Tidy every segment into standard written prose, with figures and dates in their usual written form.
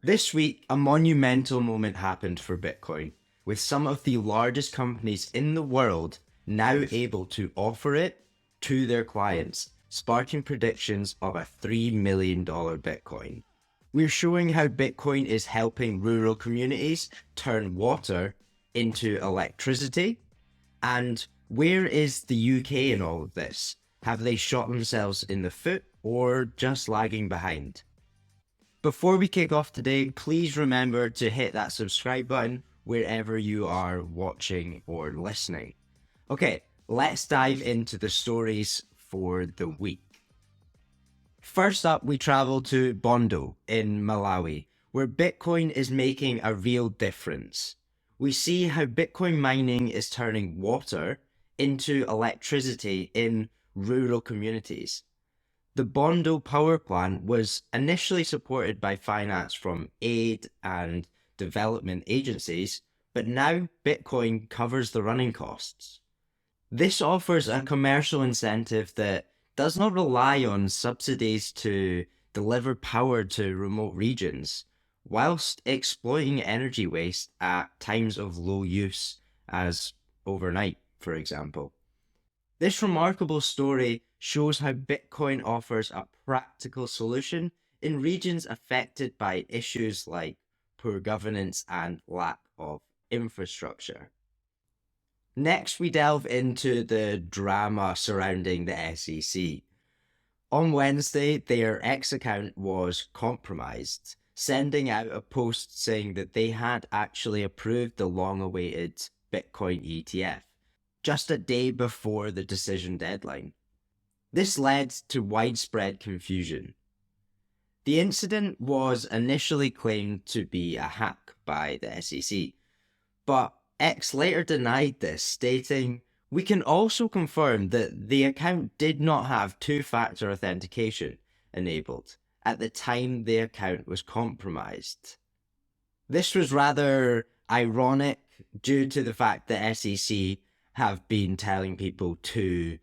This week, a monumental moment happened for Bitcoin, with some of the largest companies in the world now able to offer it to their clients, sparking predictions of a $3 million Bitcoin. We're showing how Bitcoin is helping rural communities turn water into electricity. And where is the UK in all of this? Have they shot themselves in the foot or just lagging behind? Before we kick off today, please remember to hit that subscribe button wherever you are watching or listening. Okay, let's dive into the stories for the week. First up, we travel to Bondo in Malawi, where Bitcoin is making a real difference. We see how Bitcoin mining is turning water into electricity in rural communities. The Bondo power plant was initially supported by finance from aid and development agencies, but now Bitcoin covers the running costs. This offers a commercial incentive that does not rely on subsidies to deliver power to remote regions, whilst exploiting energy waste at times of low use, as overnight, for example. This remarkable story shows how Bitcoin offers a practical solution in regions affected by issues like poor governance and lack of infrastructure. Next, we delve into the drama surrounding the SEC. On Wednesday, their X account was compromised, sending out a post saying that they had actually approved the long-awaited Bitcoin ETF, just a day before the decision deadline. This led to widespread confusion. The incident was initially claimed to be a hack by the SEC, but X later denied this, stating, "We can also confirm that the account did not have two-factor authentication enabled at the time the account was compromised." This was rather ironic due to the fact that SEC have been telling people to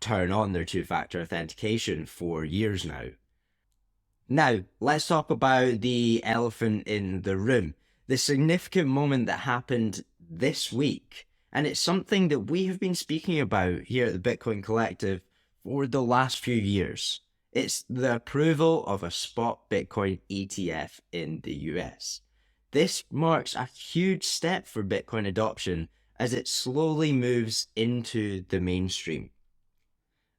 turn on their two-factor authentication for years now. Now, let's talk about the elephant in the room, the significant moment that happened this week. And it's something that we have been speaking about here at the Bitcoin Collective for the last few years. It's the approval of a spot Bitcoin ETF in the US. This marks a huge step for Bitcoin adoption as it slowly moves into the mainstream.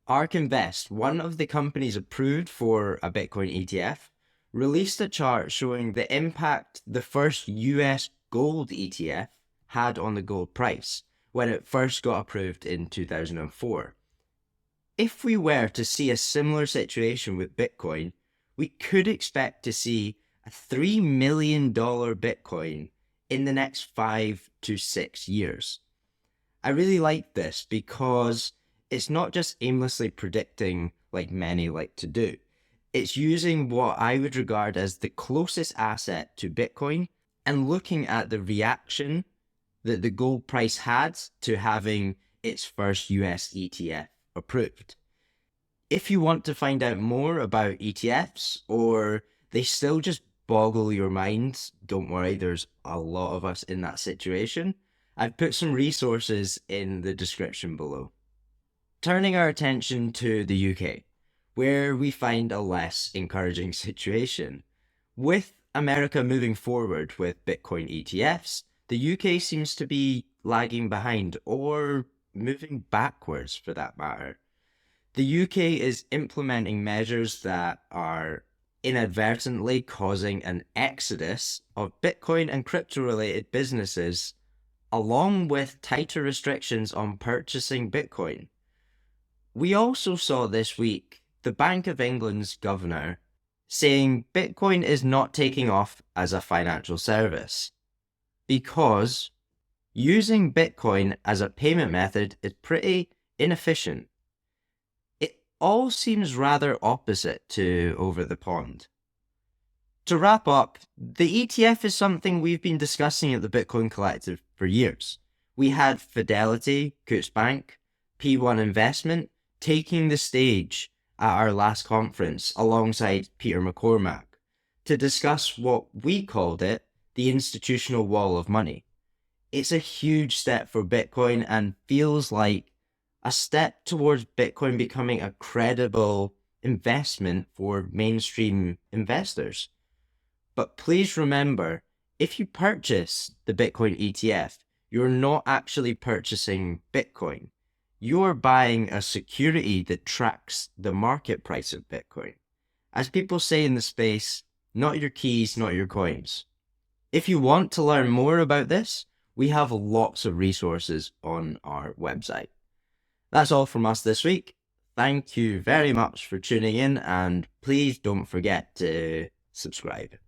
ARK Invest, one of the companies approved for a Bitcoin ETF, released a chart showing the impact the first US gold ETF had on the gold price when it first got approved in 2004. If we were to see a similar situation with Bitcoin, we could expect to see a $3 million Bitcoin in the next 5 to 6 years. I really like this because it's not just aimlessly predicting like many like to do. It's using what I would regard as the closest asset to Bitcoin and looking at the reaction that the gold price had to having its first US ETF approved. If you want to find out more about ETFs or they still just boggle your mind, don't worry, there's a lot of us in that situation. I've put some resources in the description below. Turning our attention to the UK, where we find a less encouraging situation. With America moving forward with Bitcoin ETFs, the UK seems to be lagging behind or moving backwards for that matter. The UK is implementing measures that are inadvertently causing an exodus of Bitcoin and crypto-related businesses, along with tighter restrictions on purchasing Bitcoin. We also saw this week the Bank of England's governor saying Bitcoin is not taking off as a financial service because using Bitcoin as a payment method is pretty inefficient. It all seems rather opposite to over the pond. To wrap up, the ETF is something we've been discussing at the Bitcoin Collective for years. We had Fidelity, Coutts Bank, P1 Investment taking the stage at our last conference alongside Peter McCormack. to discuss what we called it the institutional wall of money. It's a huge step for Bitcoin and feels like a step towards Bitcoin becoming a credible investment for mainstream investors. But please remember, if you purchase the Bitcoin ETF, you're not actually purchasing Bitcoin. You're buying a security that tracks the market price of Bitcoin. As people say in the space, not your keys, not your coins. If you want to learn more about this, we have lots of resources on our website. That's all from us this week. Thank you very much for tuning in, and please don't forget to subscribe.